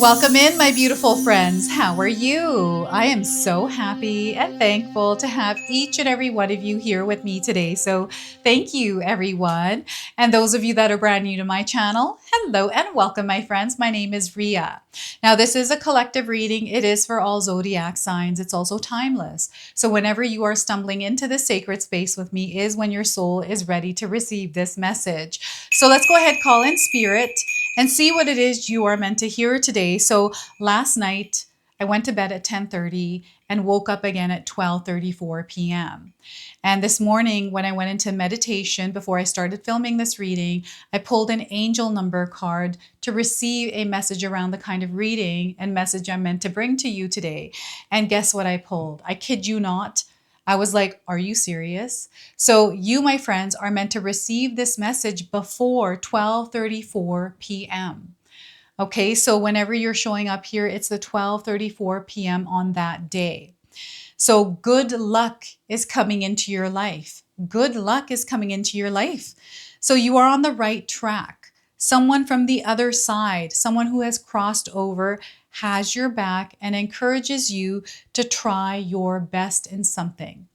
Welcome in, my beautiful friends. How are you? I am so happy and thankful to have each and every one of you here with me today. So, thank you, everyone. And those of you that are brand new to my channel, hello and welcome, my friends. My name is Ria. Now, this is a collective reading. It is for all zodiac signs. It's also timeless. So, whenever you are stumbling into this sacred space with me, is when your soul is ready to receive this message. So, let's go ahead, call in spirit and see what it is you are meant to hear today. So last night I went to bed at 10:30 and woke up again at 12:34 p.m. And this morning when I went into meditation before I started filming this reading, I pulled an angel number card to receive a message around the kind of reading and message I'm meant to bring to you today. And guess what I pulled? I kid you not. I was like, are you serious? So you, my friends, are meant to receive this message before 12:34 p.m. Okay, so whenever you're showing up here, it's the 12:34 p.m. on that day. So good luck is coming into your life. Good luck is coming into your life. So you are on the right track. Someone from the other side, someone who has crossed over, has your back and encourages you to try your best in something.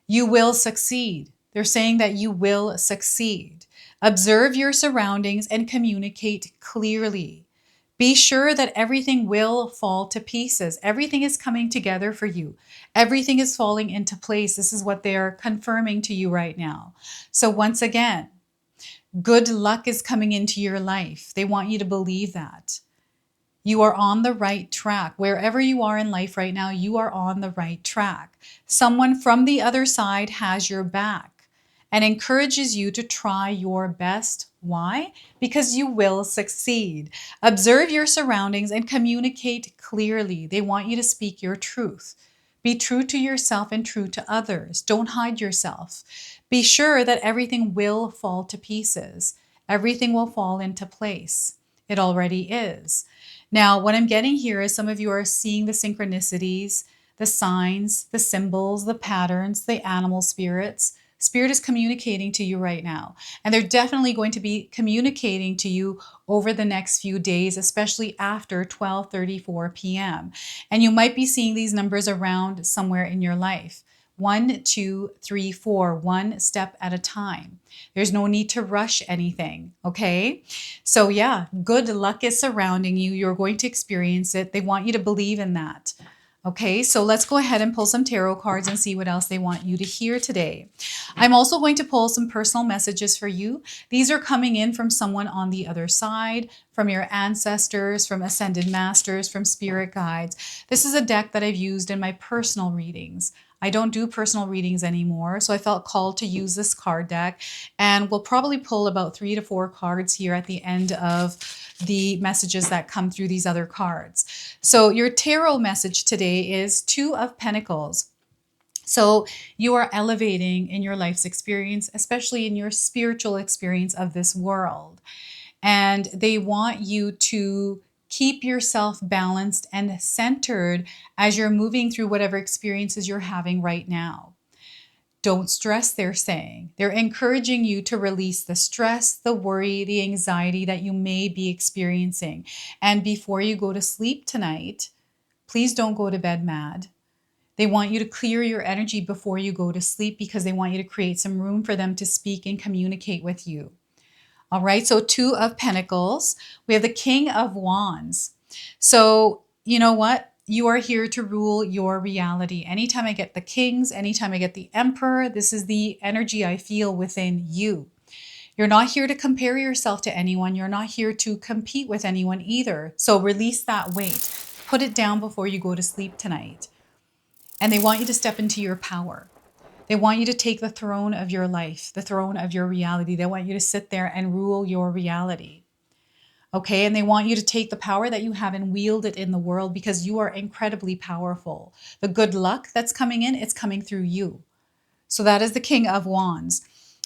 You will succeed. They're saying that you will succeed. Observe your surroundings and communicate clearly. Be sure that everything will fall to pieces. Everything is coming together for you. Everything is falling into place. This is what they are confirming to you right now. So once again, good luck is coming into your life. They want you to believe that. You are on the right track. Wherever you are in life right now, you are on the right track. Someone from the other side has your back and encourages you to try your best. Why? Because you will succeed. Observe your surroundings and communicate clearly. They want you to speak your truth. Be true to yourself and true to others. Don't hide yourself. Be sure that everything will fall to pieces. Everything will fall into place. It already is. Now, what I'm getting here is some of you are seeing the synchronicities, the signs, the symbols, the patterns, the animal spirits. Spirit is communicating to you right now. And they're definitely going to be communicating to you over the next few days, especially after 12:34 p.m. And you might be seeing these numbers around somewhere in your life. 1, 2, 3, 4, one step at a time. There's no need to rush anything, okay? So yeah, good luck is surrounding you. You're going to experience it. They want you to believe in that. Okay, so let's go ahead and pull some tarot cards and see what else they want you to hear today. I'm also going to pull some personal messages for you. These are coming in from someone on the other side, from your ancestors, from ascended masters, from spirit guides. This is a deck that I've used in my personal readings. I don't do personal readings anymore, so I felt called to use this card deck, and we'll probably pull about 3 to 4 cards here at the end of the messages that come through these other cards. So your tarot message today is 2 of Pentacles. So you are elevating in your life's experience, especially in your spiritual experience of this world. And they want you to keep yourself balanced and centered as you're moving through whatever experiences you're having right now. Don't stress, they're saying. They're encouraging you to release the stress, the worry, the anxiety that you may be experiencing. And before you go to sleep tonight, please don't go to bed mad. They want you to clear your energy before you go to sleep because they want you to create some room for them to speak and communicate with you. All right, so 2 of Pentacles. We have the King of Wands. So you know what? You are here to rule your reality. Anytime I get the Kings, anytime I get the Emperor, this is the energy I feel within you. You're not here to compare yourself to anyone. You're not here to compete with anyone either. So release that weight. Put it down before you go to sleep tonight. And they want you to step into your power. They want you to take the throne of your life, the throne of your reality. They want you to sit there and rule your reality. Okay, and they want you to take the power that you have and wield it in the world because you are incredibly powerful. The good luck that's coming in, it's coming through you. So that is the King of Wands.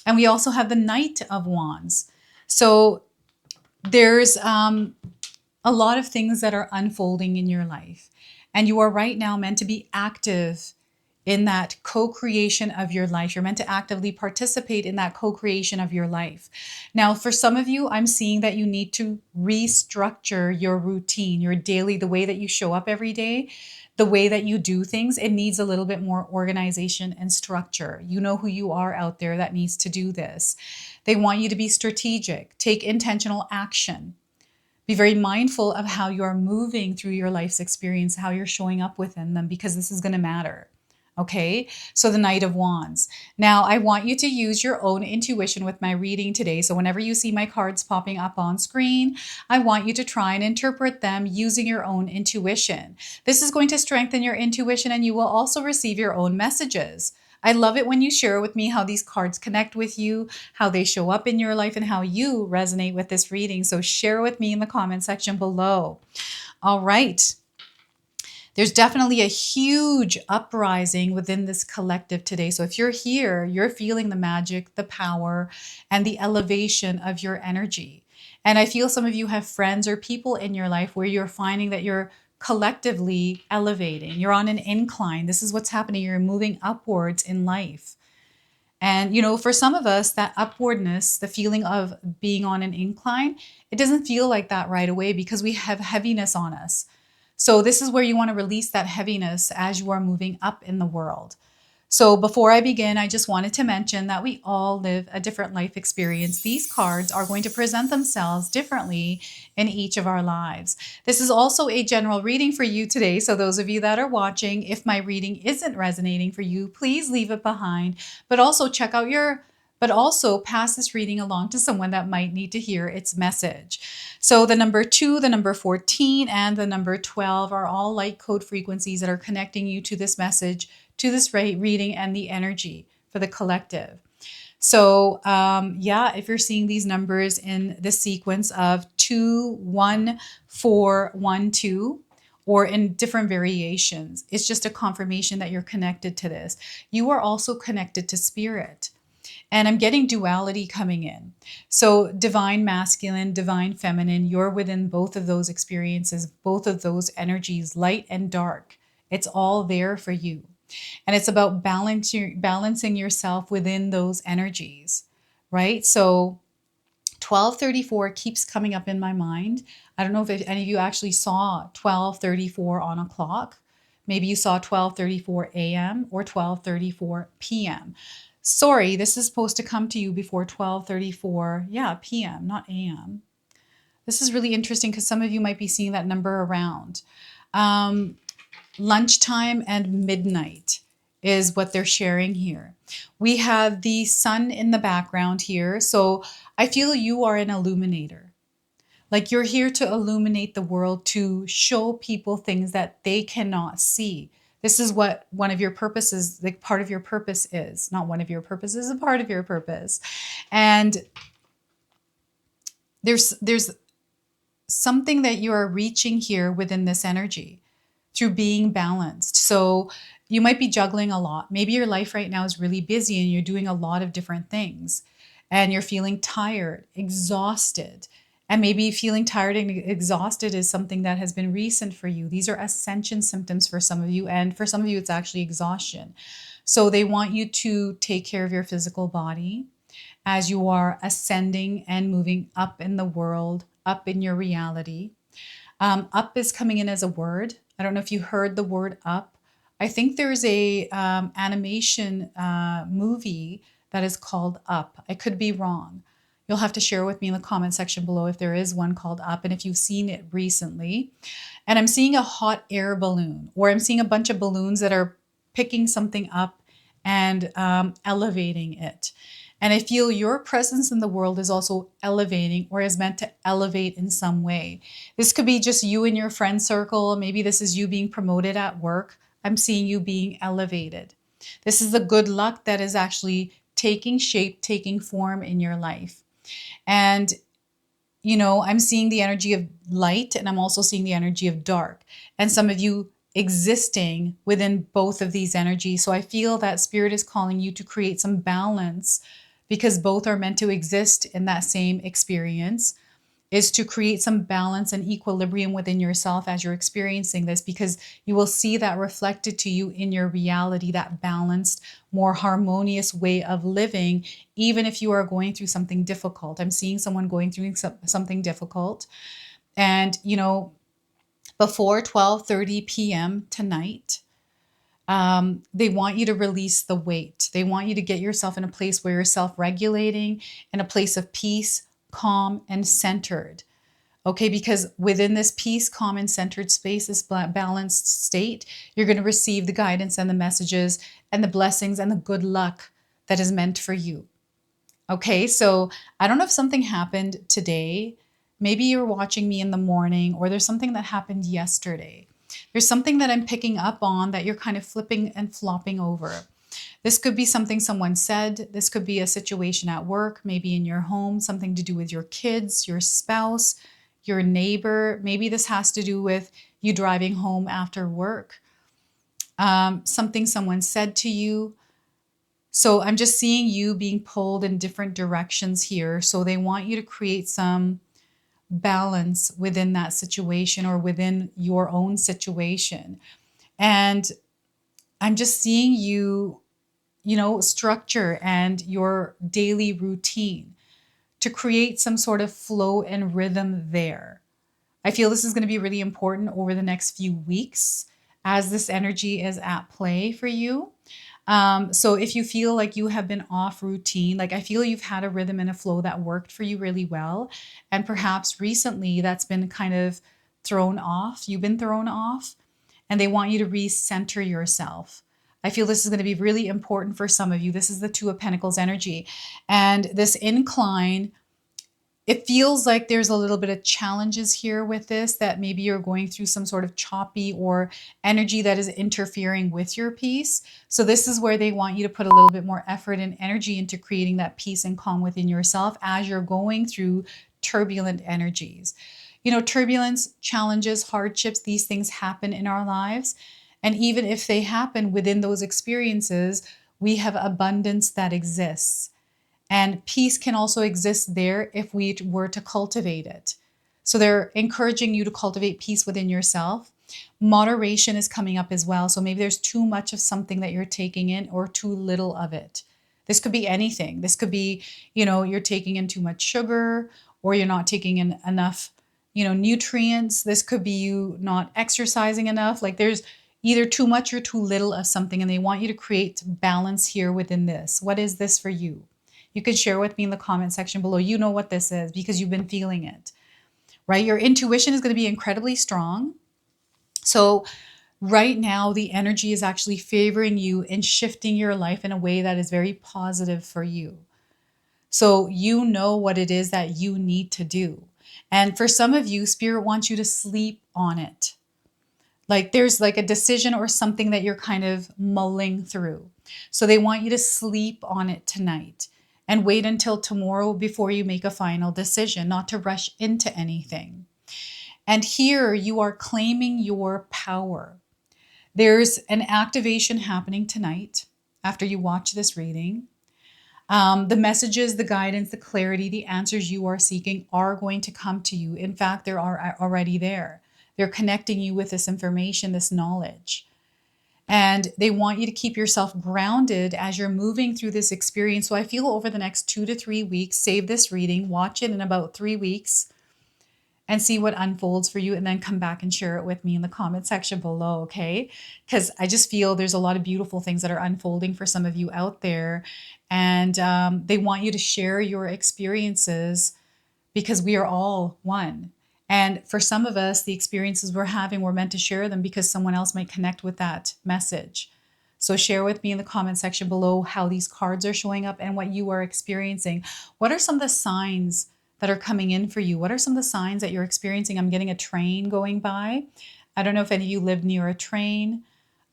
And we also have the Knight of Wands. So there's a lot of things that are unfolding in your life. And you are right now meant to be active in that co-creation of your life. You're meant to actively participate in that co-creation of your life. Now, for some of you, I'm seeing that you need to restructure your routine, your daily, the way that you show up every day, the way that you do things. It needs a little bit more organization and structure. You know who you are out there that needs to do this. They want you to be strategic, take intentional action. Be very mindful of how you're moving through your life's experience, how you're showing up within them, because this is going to matter. Okay, so the Knight of Wands. Now, I want you to use your own intuition with my reading today. So whenever you see my cards popping up on screen, I want you to try and interpret them using your own intuition. This is going to strengthen your intuition, and you will also receive your own messages. I love it when you share with me how these cards connect with you, how they show up in your life, and how you resonate with this reading. So share with me in the comment section below. All right. There's definitely a huge uprising within this collective today. So if you're here, you're feeling the magic, the power, and the elevation of your energy. And I feel some of you have friends or people in your life where you're finding that you're collectively elevating. You're on an incline. This is what's happening. You're moving upwards in life. And, for some of us, that upwardness, the feeling of being on an incline, it doesn't feel like that right away because we have heaviness on us. So this is where you want to release that heaviness as you are moving up in the world. So before I begin, I just wanted to mention that we all live a different life experience. These cards are going to present themselves differently in each of our lives. This is also a general reading for you today. So those of you that are watching, if my reading isn't resonating for you, please leave it behind, but also pass this reading along to someone that might need to hear its message. So the number 2, the number 14, and the number 12 are all light code frequencies that are connecting you to this message, to this reading, and the energy for the collective. So if you're seeing these numbers in the sequence of 2, 1, 4, 1, 2, or in different variations, it's just a confirmation that you're connected to this. You are also connected to spirit. And I'm getting duality coming in. So divine masculine, divine feminine, you're within both of those experiences, both of those energies, light and dark. It's all there for you. And it's about balancing yourself within those energies, right? So 1234 keeps coming up in my mind. I don't know if any of you actually saw 1234 on a clock. Maybe you saw 1234 a.m. or 1234 p.m. Sorry, this is supposed to come to you before 1234, p.m., not a.m. This is really interesting because some of you might be seeing that number around. Lunchtime and midnight is what they're sharing here. We have the sun in the background here. So I feel you are an illuminator. Like you're here to illuminate the world, to show people things that they cannot see. This is what one of your purposes, like part of your purpose is. Not one of your purposes, a part of your purpose. And there's something that you are reaching here within this energy through being balanced. So you might be juggling a lot. Maybe your life right now is really busy and you're doing a lot of different things and you're feeling tired, exhausted. And maybe feeling tired and exhausted is something that has been recent for you. These are ascension symptoms for some of you. And for some of you, it's actually exhaustion. So they want you to take care of your physical body as you are ascending and moving up in the world, up in your reality. Up is coming in as a word. I don't know if you heard the word up. I think there's a animation movie that is called Up. I could be wrong. You'll have to share with me in the comment section below if there is one called Up and if you've seen it recently. And I'm seeing a hot air balloon, or I'm seeing a bunch of balloons that are picking something up and elevating it. And I feel your presence in the world is also elevating, or is meant to elevate in some way. This could be just you and your friend circle. Maybe this is you being promoted at work. I'm seeing you being elevated. This is the good luck that is actually taking shape, taking form in your life. And, I'm seeing the energy of light, and I'm also seeing the energy of dark. And some of you existing within both of these energies. So I feel that spirit is calling you to create some balance, because both are meant to exist in that same experience. is to create some balance and equilibrium within yourself as you're experiencing this, because you will see that reflected to you in your reality, that balanced, more harmonious way of living, even if you are going through something difficult. I'm seeing someone going through something difficult. And, before 12:30 p.m. tonight, they want you to release the weight. They want you to get yourself in a place where you're self-regulating, in a place of peace, calm, and centered. Okay, because within this peace, calm, and centered space, this balanced state, you're going to receive the guidance and the messages and the blessings and the good luck that is meant for you. Okay, so I don't know if something happened today. Maybe you're watching me in the morning, or there's something that happened yesterday. There's something that I'm picking up on that you're kind of flipping and flopping over. This could be something someone said. This could be a situation at work, maybe in your home, something to do with your kids, your spouse, your neighbor. Maybe this has to do with you driving home after work. Something someone said to you. So I'm just seeing you being pulled in different directions here. So they want you to create some balance within that situation or within your own situation. And I'm just seeing you, structure and your daily routine to create some sort of flow and rhythm there. I feel this is going to be really important over the next few weeks as this energy is at play for you. So if you feel like you have been off routine, like I feel you've had a rhythm and a flow that worked for you really well, and perhaps recently that's been kind of thrown off, you've been thrown off, and they want you to recenter yourself. I feel this is going to be really important for some of you. This is the Two of Pentacles energy. And this incline, it feels like there's a little bit of challenges here with this, that maybe you're going through some sort of choppy or energy that is interfering with your peace. So this is where they want you to put a little bit more effort and energy into creating that peace and calm within yourself as you're going through turbulent energies. Turbulence, challenges, hardships, these things happen in our lives. And even if they happen within those experiences, we have abundance that exists. And peace can also exist there if we were to cultivate it. So they're encouraging you to cultivate peace within yourself. Moderation is coming up as well. So maybe there's too much of something that you're taking in or too little of it. This could be anything. This could be, you're taking in too much sugar, or you're not taking in enough, nutrients. This could be you not exercising enough. Like there's either too much or too little of something, and they want you to create balance here within this. What is this for you? You can share with me in the comment section below. You know what this is because you've been feeling it, right? Your intuition is going to be incredibly strong. So right now, the energy is actually favoring you and shifting your life in a way that is very positive for you. So you know what it is that you need to do. And for some of you, Spirit wants you to sleep on it. Like there's like a decision or something that you're kind of mulling through. So they want you to sleep on it tonight and wait until tomorrow before you make a final decision, not to rush into anything. And here you are claiming your power. There's an activation happening tonight after you watch this reading. The messages, the guidance, the clarity, the answers you are seeking are going to come to you. In fact, they are already there. They're connecting you with this information, this knowledge. And they want you to keep yourself grounded as you're moving through this experience. So I feel over the next 2 to 3 weeks, save this reading, watch it in about 3 weeks, and see what unfolds for you, and then come back and share it with me in the comment section below, okay? Because I just feel there's a lot of beautiful things that are unfolding for some of you out there, and they want you to share your experiences because we are all one. And for some of us, the experiences we're having, we're meant to share them because someone else might connect with that message. So share with me in the comment section below how these cards are showing up and what you are experiencing. What are some of the signs that are coming in for you? What are some of the signs that you're experiencing? I'm getting a train going by. I don't know if any of you live near a train,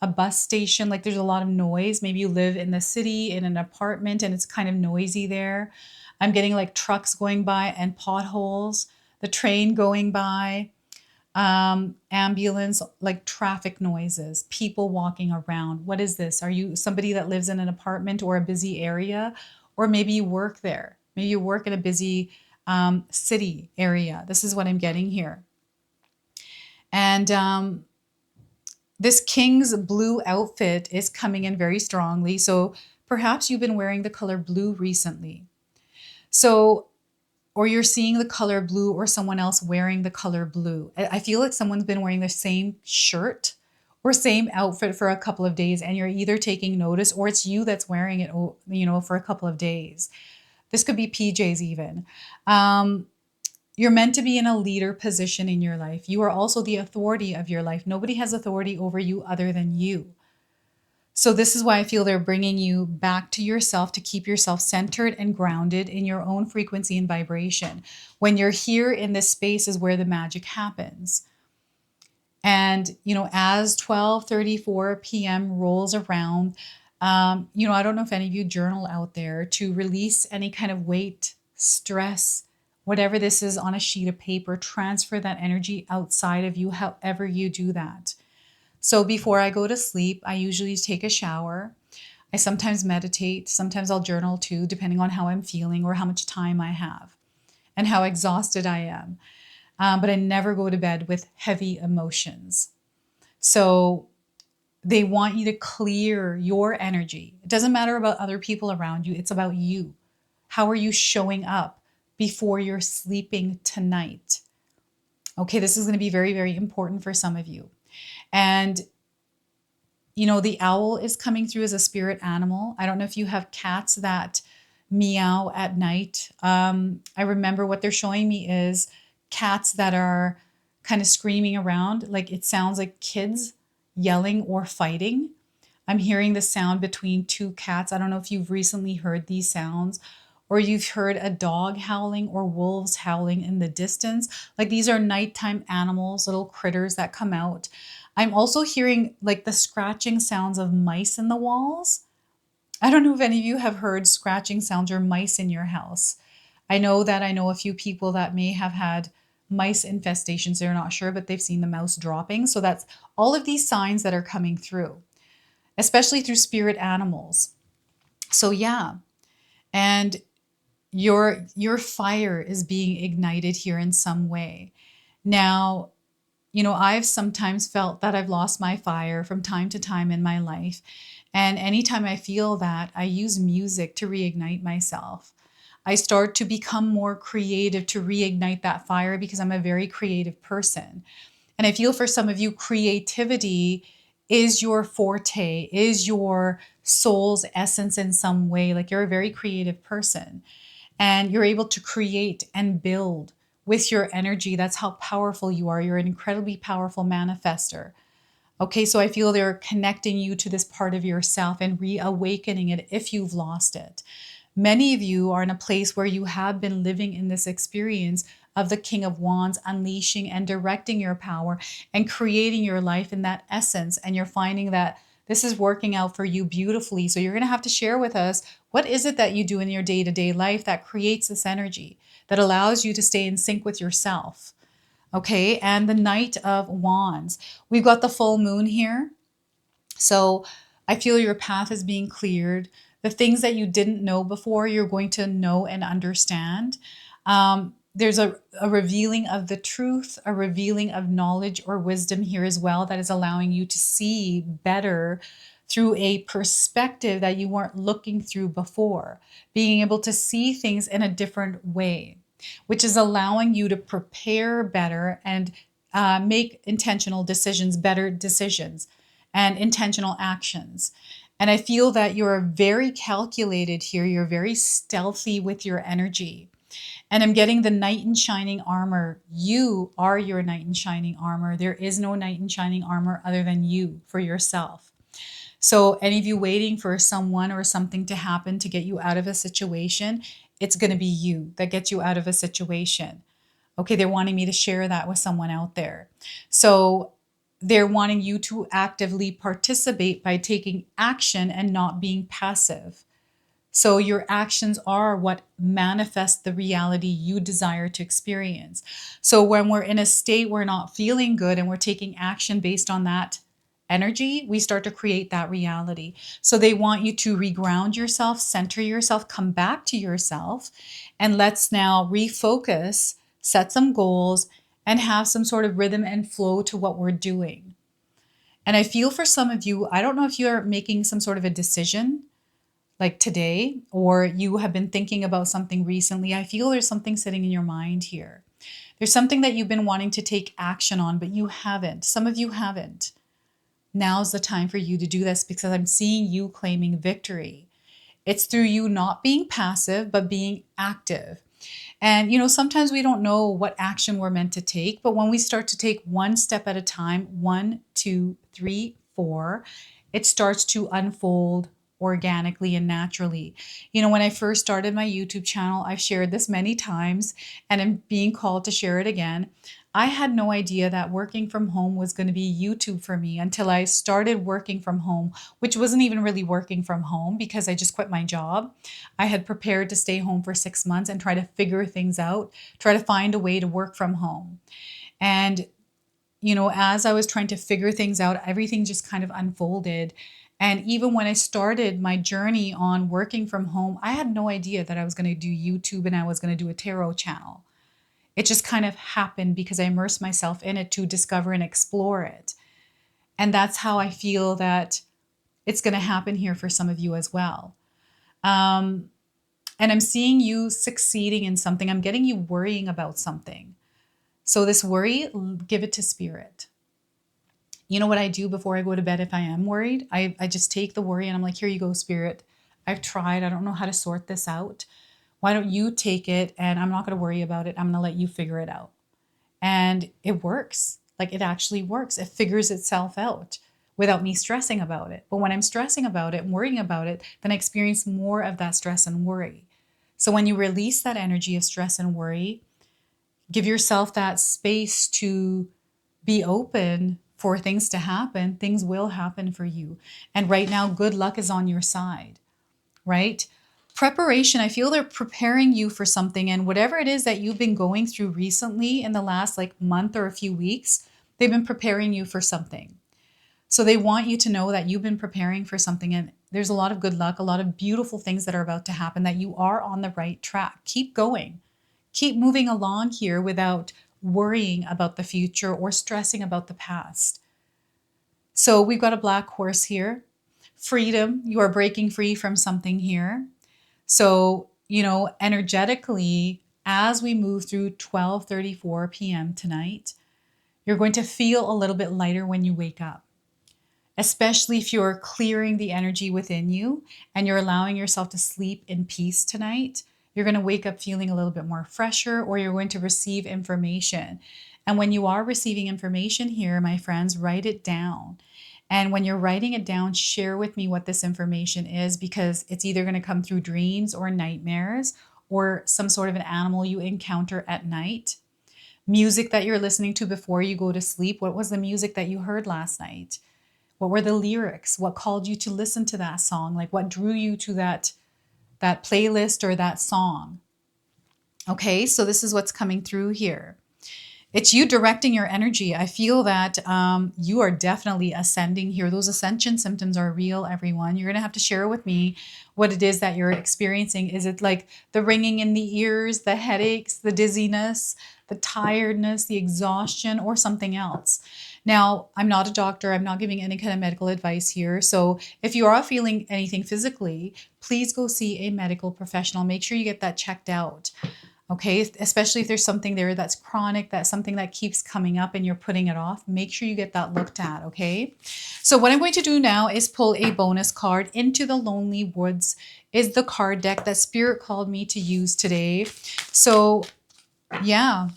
a bus station, like there's a lot of noise. Maybe you live in the city in an apartment and it's kind of noisy there. I'm getting like trucks going by and potholes, the train going by, ambulance, like traffic noises, people walking around. What is this? Are you somebody that lives in an apartment or a busy area? Or maybe you work there. Maybe you work in a busy city area. This is what I'm getting here. And this king's blue outfit is coming in very strongly. So perhaps you've been wearing the color blue recently. So, or you're seeing the color blue or someone else wearing the color blue. I feel like someone's been wearing the same shirt or same outfit for a couple of days, and you're either taking notice or it's you that's wearing it, for a couple of days. This could be PJs even. You're meant to be in a leader position in your life. You are also the authority of your life. Nobody has authority over you other than you. So this is why I feel they're bringing you back to yourself to keep yourself centered and grounded in your own frequency and vibration. When you're here in this space is where the magic happens. And, as 12:34 p.m. rolls around, I don't know if any of you journal out there to release any kind of weight, stress, whatever this is on a sheet of paper, transfer that energy outside of you, however you do that. So before I go to sleep, I usually take a shower. I sometimes meditate. Sometimes I'll journal too, depending on how I'm feeling or how much time I have and how exhausted I am. But I never go to bed with heavy emotions. So they want you to clear your energy. It doesn't matter about other people around you. It's about you. How are you showing up before you're sleeping tonight? Okay, this is going to be very, very important for some of you. And, the owl is coming through as a spirit animal. I don't know if you have cats that meow at night. I remember what they're showing me is cats that are kind of screaming around. Like it sounds like kids yelling or fighting. I'm hearing the sound between two cats. I don't know if you've recently heard these sounds or you've heard a dog howling or wolves howling in the distance. Like these are nighttime animals, little critters that come out. I'm also hearing like the scratching sounds of mice in the walls. I don't know if any of you have heard scratching sounds or mice in your house. I know a few people that may have had mice infestations. They're not sure, but they've seen the mouse dropping. So that's all of these signs that are coming through, especially through spirit animals. So yeah, and your fire is being ignited here in some way. Now, I've sometimes felt that I've lost my fire from time to time in my life. And anytime I feel that, I use music to reignite myself. I start to become more creative to reignite that fire because I'm a very creative person. And I feel for some of you, creativity is your forte, is your soul's essence in some way. Like you're a very creative person and you're able to create and build with your energy. That's how powerful you are. You're an incredibly powerful manifester. Okay, so I feel they're connecting you to this part of yourself and reawakening it if you've lost it. Many of you are in a place where you have been living in this experience of the King of Wands, unleashing and directing your power and creating your life in that essence. And you're finding that this is working out for you beautifully. So you're going to have to share with us, what is it that you do in your day-to-day life that creates this energy, that allows you to stay in sync with yourself? Okay, and the Knight of Wands. We've got the full moon here. So I feel your path is being cleared. The things that you didn't know before, you're going to know and understand. There's a revealing of the truth, a revealing of knowledge or wisdom here as well that is allowing you to see better through a perspective that you weren't looking through before, being able to see things in a different way, which is allowing you to prepare better and make intentional decisions, better decisions, and intentional actions. And I feel that you're very calculated here. You're very stealthy with your energy. And I'm getting the knight in shining armor. You are your knight in shining armor. There is no knight in shining armor other than you for yourself. So any of you waiting for someone or something to happen to get you out of a situation, it's going to be you that gets you out of a situation. Okay, they're wanting me to share that with someone out there. So they're wanting you to actively participate by taking action and not being passive. So your actions are what manifest the reality you desire to experience. So when we're in a state we're not feeling good and we're taking action based on that energy, we start to create that reality. So they want you to reground yourself, center yourself, come back to yourself, and let's now refocus, set some goals, and have some sort of rhythm and flow to what we're doing. And I feel for some of you, I don't know if you're making some sort of a decision like today, or you have been thinking about something recently. I feel there's something sitting in your mind here. There's something that you've been wanting to take action on, but you haven't. Some of you haven't. Now's the time for you to do this because I'm seeing you claiming victory. It's through you not being passive, but being active. And, sometimes we don't know what action we're meant to take, but when we start to take one step at a time, 1, 2, 3, 4, it starts to unfold organically and naturally. When I first started my YouTube channel, I've shared this many times and I'm being called to share it again. I had no idea that working from home was going to be YouTube for me until I started working from home, which wasn't even really working from home because I just quit my job. I had prepared to stay home for 6 months and try to figure things out, try to find a way to work from home. And, as I was trying to figure things out, everything just kind of unfolded. And even when I started my journey on working from home, I had no idea that I was going to do YouTube and I was going to do a tarot channel. It just kind of happened because I immersed myself in it to discover and explore it. And that's how I feel that it's going to happen here for some of you as well. And I'm seeing you succeeding in something. I'm getting you worrying about something. So this worry, give it to spirit. You know what I do before I go to bed if I am worried? I just take the worry and I'm like, here you go, spirit. I've tried. I don't know how to sort this out. Why don't you take it and I'm not going to worry about it. I'm going to let you figure it out. And it works. Like it actually works. It figures itself out without me stressing about it. But when I'm stressing about it and worrying about it, then I experience more of that stress and worry. So when you release that energy of stress and worry, give yourself that space to be open for things to happen. Things will happen for you. And right now, good luck is on your side, right? Preparation, I feel they're preparing you for something. And whatever it is that you've been going through recently in the last month or a few weeks, they've been preparing you for something. So they want you to know that you've been preparing for something. And there's a lot of good luck, a lot of beautiful things that are about to happen, that you are on the right track. Keep going. Keep moving along here without worrying about the future or stressing about the past. So we've got a black horse here. Freedom. You are breaking free from something here. So, energetically, as we move through 12:34 p.m. tonight, you're going to feel a little bit lighter when you wake up, especially if you're clearing the energy within you and you're allowing yourself to sleep in peace tonight. You're going to wake up feeling a little bit more fresher, or you're going to receive information. And when you are receiving information here, my friends, write it down. And when you're writing it down, share with me what this information is, because it's either going to come through dreams or nightmares or some sort of an animal you encounter at night. Music that you're listening to before you go to sleep. What was the music that you heard last night? What were the lyrics? What called you to listen to that song? Like what drew you to that playlist or that song? Okay, so this is what's coming through here. It's you directing your energy. I feel that you are definitely ascending here. Those ascension symptoms are real, everyone. You're going to have to share with me what it is that you're experiencing. Is it like the ringing in the ears, the headaches, the dizziness, the tiredness, the exhaustion, or something else? Now, I'm not a doctor. I'm not giving any kind of medical advice here. So if you are feeling anything physically, please go see a medical professional. Make sure you get that checked out. Okay, especially if there's something there that's chronic, that's something that keeps coming up and you're putting it off, make sure you get that looked at, okay? So what I'm going to do now is pull a bonus card. Into the Lonely Woods is the card deck that Spirit called me to use today. So yeah,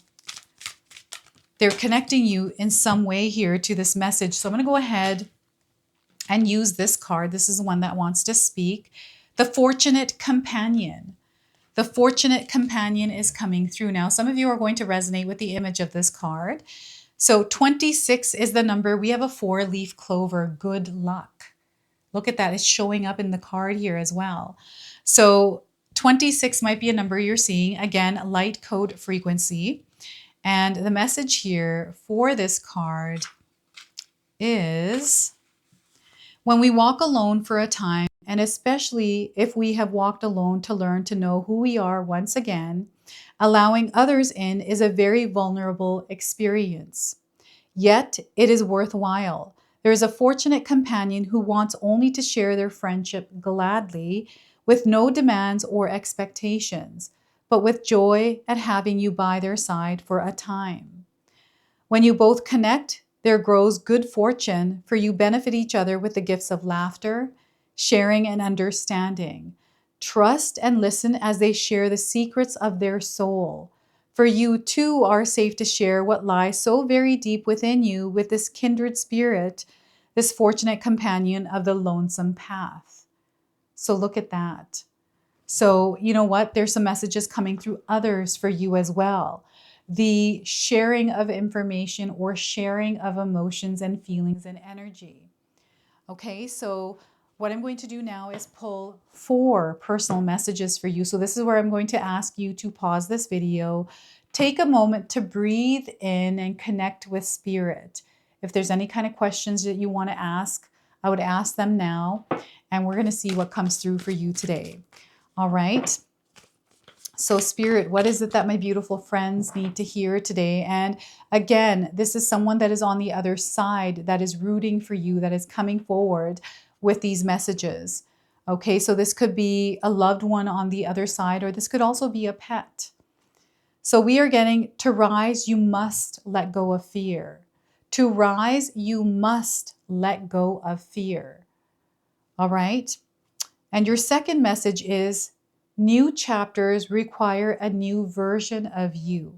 they're connecting you in some way here to this message. So I'm going to go ahead and use this card. This is the one that wants to speak. The Fortunate Companion. The Fortunate Companion is coming through now. Some of you are going to resonate with the image of this card. So 26 is the number. We have a 4-leaf clover. Good luck. Look at that. It's showing up in the card here as well. So 26 might be a number you're seeing. Again, light code frequency. And the message here for this card is When we walk alone for a time, and especially if we have walked alone to learn to know who we are once again, allowing others in is a very vulnerable experience. Yet it is worthwhile. There is a fortunate companion who wants only to share their friendship gladly, with no demands or expectations, but with joy at having you by their side for a time. When you both connect, there grows good fortune, for you benefit each other with the gifts of laughter, sharing, and understanding. Trust and listen as they share the secrets of their soul. For you too are safe to share what lies so very deep within you with this kindred spirit, this fortunate companion of the lonesome path. So look at that. So, you know what? There's some messages coming through others for you as well. The sharing of information or sharing of emotions and feelings and energy. Okay, so what I'm going to do now is pull 4 personal messages for you. So this is where I'm going to ask you to pause this video, take a moment to breathe in and connect with spirit. If there's any kind of questions that you want to ask, I would ask them now, and we're going to see what comes through for you today. All right. So Spirit, what is it that my beautiful friends need to hear today? And again, this is someone that is on the other side, that is rooting for you, that is coming forward with these messages. Okay, so this could be a loved one on the other side, or this could also be a pet. So we are getting, to rise, you must let go of fear. To rise, you must let go of fear. All right. And your second message is, new chapters require a new version of you.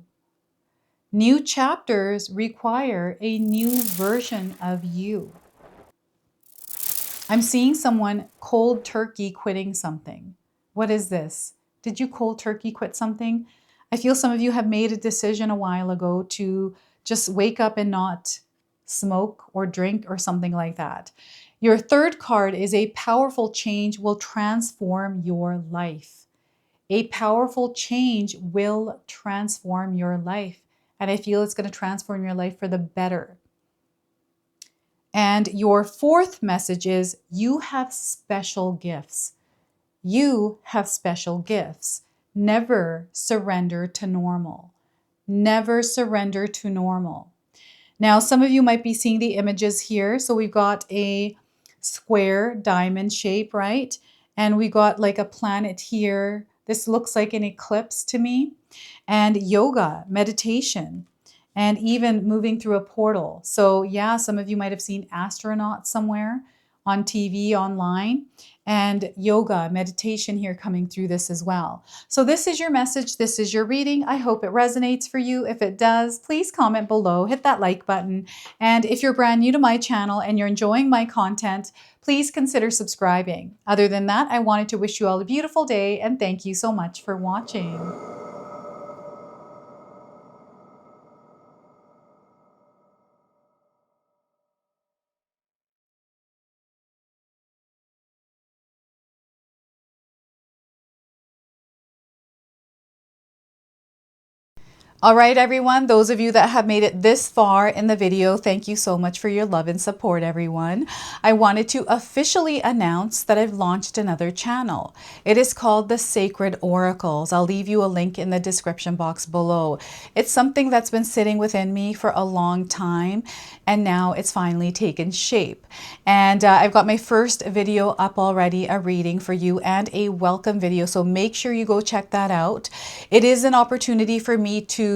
New chapters require a new version of you. I'm seeing someone cold turkey quitting something. What is this? Did you cold turkey quit something? I feel some of you have made a decision a while ago to just wake up and not smoke or drink or something like that. Your third card is, a powerful change will transform your life. A powerful change will transform your life. And I feel it's going to transform your life for the better. And your fourth message is, you have special gifts. You have special gifts. Never surrender to normal. Never surrender to normal. Now, some of you might be seeing the images here. So we've got a square diamond shape, right? And we got like a planet here. This looks like an eclipse to me. And yoga, meditation, and even moving through a portal. So yeah, some of you might have seen astronauts somewhere on TV, online, and yoga, meditation here coming through this as well. So this is your message. This is your reading. I hope it resonates for you. If it does, please comment below, hit that like button. And if you're brand new to my channel and you're enjoying my content, please consider subscribing. Other than that, I wanted to wish you all a beautiful day, and thank you so much for watching. All right, everyone, those of you that have made it this far in the video, thank you so much for your love and support, everyone. I wanted to officially announce that I've launched another channel. It is called The Sacred Oracles. I'll leave you a link in the description box below. It's something that's been sitting within me for a long time, and now it's finally taken shape. And I've got my first video up already, a reading for you and a welcome video. So make sure you go check that out. It is an opportunity for me to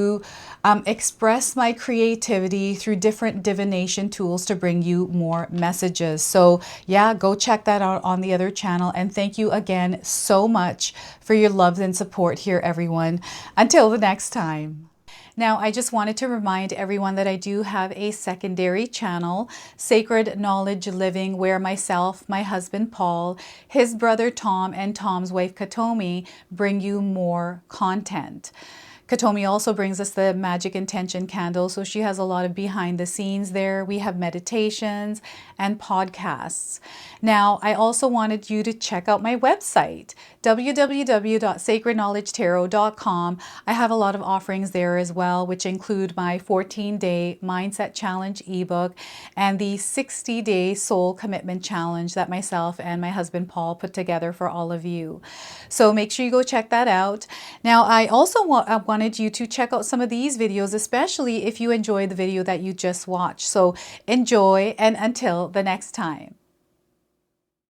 express my creativity through different divination tools to bring you more messages. So yeah, go check that out on the other channel. And thank you again so much for your love and support here, everyone. Until the next time. Now, I just wanted to remind everyone that I do have a secondary channel, Sacred Knowledge Living, where myself, my husband Paul, his brother Tom, and Tom's wife Katomi bring you more content. Katomi also brings us the Magic Intention candle. So she has a lot of behind the scenes there. We have meditations and podcasts. Now, I also wanted you to check out my website, www.sacredknowledgetarot.com. I have a lot of offerings there as well, which include my 14-day Mindset Challenge ebook and the 60-day Soul Commitment Challenge that myself and my husband Paul put together for all of you. So make sure you go check that out. Now, I also wanted you to check out some of these videos, especially if you enjoyed the video that you just watched. So enjoy, and until the next time.